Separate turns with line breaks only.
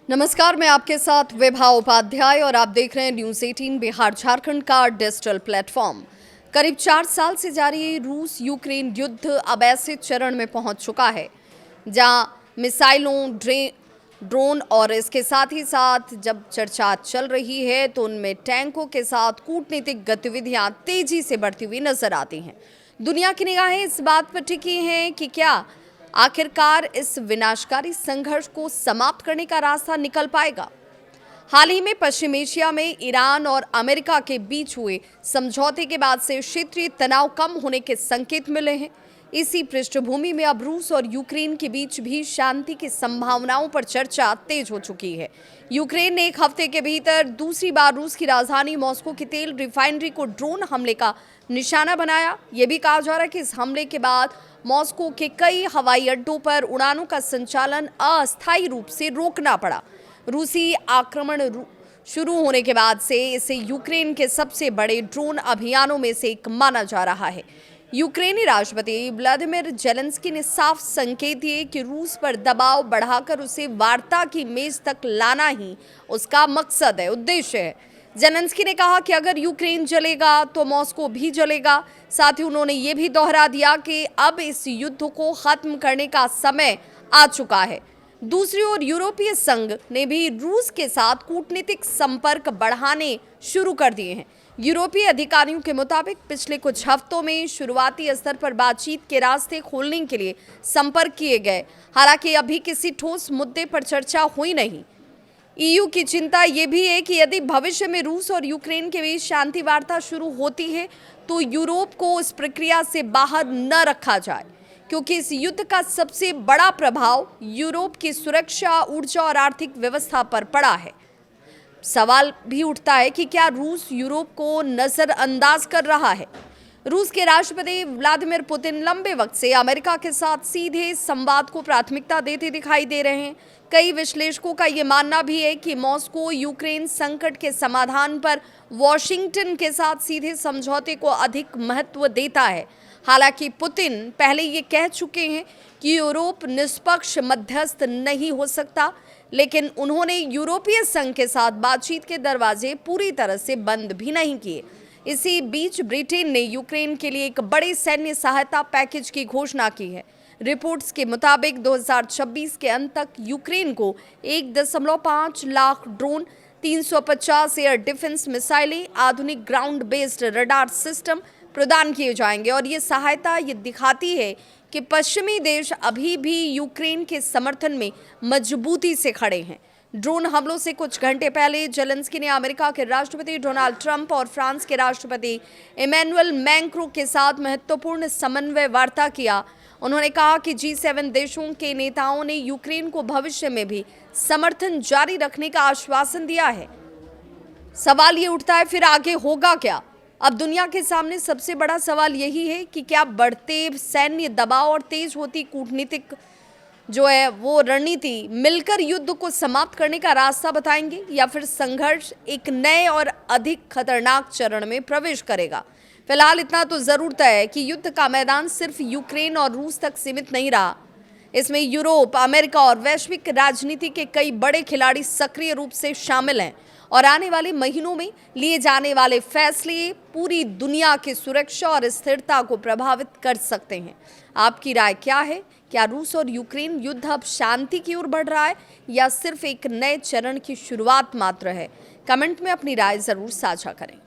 नमस्कार, मैं आपके साथ विभा उपाध्याय और आप देख रहे हैं न्यूज़ 18 बिहार झारखंड का डिजिटल प्लेटफॉर्म। करीब 4 साल से जारी रूस यूक्रेन युद्ध अब ऐसे चरण में पहुंच चुका है जहां मिसाइलों, ड्रोन और इसके साथ ही साथ जब चर्चा चल रही है तो उनमें टैंकों के साथ कूटनीतिक गतिविधियां तेजी से बढ़ती हुई नजर आती हैं। दुनिया की निगाहें इस बात पर टिकी हैं कि क्या आखिरकार इस विनाशकारी संघर्ष को समाप्त करने का रास्ता निकल पाएगा। हाल ही में पश्चिम एशिया में ईरान और अमेरिका के बीच हुए समझौते के बाद से क्षेत्रीय तनाव कम होने के संकेत मिले हैं। इसी पृष्ठभूमि में अब रूस और यूक्रेन के बीच भी शांति की संभावनाओं पर चर्चा तेज हो चुकी है। यूक्रेन ने एक हफ्ते के भीतर दूसरी बार रूस की राजधानी मॉस्को की तेल रिफाइनरी को ड्रोन हमले का निशाना बनाया। यह भी कहा जा रहा है कि इस हमले के बाद मॉस्को के कई हवाई अड्डों पर उड़ानों का संचालन अस्थायी रूप से रोकना पड़ा। रूसी आक्रमण शुरू होने के बाद से इसे यूक्रेन के सबसे बड़े ड्रोन अभियानों में से एक माना जा रहा है। यूक्रेनी राष्ट्रपति व्लादिमीर जेलेंस्की ने साफ संकेत दिए कि रूस पर दबाव बढ़ाकर उसे वार्ता की मेज तक लाना ही उसका मकसद है, उद्देश्य है। जेलेंस्की ने कहा कि अगर यूक्रेन जलेगा तो मॉस्को भी जलेगा। साथ ही उन्होंने ये भी दोहरा दिया कि अब इस युद्ध को खत्म करने का समय आ चुका है। दूसरी ओर यूरोपीय संघ ने भी रूस के साथ कूटनीतिक संपर्क बढ़ाने शुरू कर दिए हैं। यूरोपीय अधिकारियों के मुताबिक पिछले कुछ हफ्तों में शुरुआती स्तर पर बातचीत के रास्ते खोलने के लिए संपर्क किए गए। हालांकि अभी किसी ठोस मुद्दे पर चर्चा हुई नहीं। ईयू की चिंता ये भी है कि यदि भविष्य में रूस और यूक्रेन के बीच शांति वार्ता शुरू होती है तो यूरोप को इस प्रक्रिया से बाहर न रखा जाए, क्योंकि इस युद्ध का सबसे बड़ा प्रभाव यूरोप की सुरक्षा, ऊर्जा और आर्थिक व्यवस्था पर पड़ा है। सवाल भी उठता है कि क्या रूस यूरोप को नजरअंदाज कर रहा है। रूस के राष्ट्रपति व्लादिमीर पुतिन लंबे वक्त से अमेरिका के साथ सीधे संवाद को प्राथमिकता देते दिखाई दे रहे हैं। कई विश्लेषकों का यह मानना भी है कि मॉस्को यूक्रेन संकट के समाधान पर वॉशिंगटन के साथ सीधे समझौते को अधिक महत्व देता है। हालांकि पुतिन पहले ये कह चुके हैं कि यूरोप निष्पक्ष मध्यस्थ नहीं हो सकता, लेकिन उन्होंने यूरोपीय संघ के साथ बातचीत के दरवाजे पूरी तरह से बंद भी नहीं किए। इसी बीच ब्रिटेन ने यूक्रेन के लिए एक बड़े सैन्य सहायता पैकेज की घोषणा की है। रिपोर्ट्स के मुताबिक 2026 के अंत तक यूक्रेन को 1.5 लाख ड्रोन, 350 एयर डिफेंस मिसाइलें, आधुनिक ग्राउंड बेस्ड रडार सिस्टम प्रदान किए जाएंगे। और ये सहायता ये दिखाती है कि पश्चिमी देश अभी भी यूक्रेन के समर्थन में मजबूती से खड़े हैं। ड्रोन हमलों से कुछ घंटे पहले जेलेंस्की ने अमेरिका के राष्ट्रपति डोनाल्ड ट्रंप और फ्रांस के राष्ट्रपति इमैनुअल मैक्रों के साथ महत्वपूर्ण समन्वय वार्ता किया। उन्होंने कहा कि G7 देशों के नेताओं ने यूक्रेन को भविष्य में भी समर्थन जारी रखने का आश्वासन दिया है। सवाल ये उठता है, फिर आगे होगा क्या? अब दुनिया के सामने सबसे बड़ा सवाल यही है कि क्या बढ़ते सैन्य दबाव और तेज होती कूटनीतिक जो है वो रणनीति मिलकर युद्ध को समाप्त करने का रास्ता बताएंगे, या फिर संघर्ष एक नए और अधिक खतरनाक चरण में प्रवेश करेगा। फिलहाल इतना तो जरूर तय है कि युद्ध का मैदान सिर्फ यूक्रेन और रूस तक सीमित नहीं रहा। इसमें यूरोप, अमेरिका और वैश्विक राजनीति के कई बड़े खिलाड़ी सक्रिय रूप से शामिल हैं और आने वाले महीनों में लिए जाने वाले फैसले पूरी दुनिया की सुरक्षा और स्थिरता को प्रभावित कर सकते हैं। आपकी राय क्या है? क्या रूस और यूक्रेन युद्ध अब शांति की ओर बढ़ रहा है या सिर्फ एक नए चरण की शुरुआत मात्र है? कमेंट में अपनी राय जरूर साझा करें।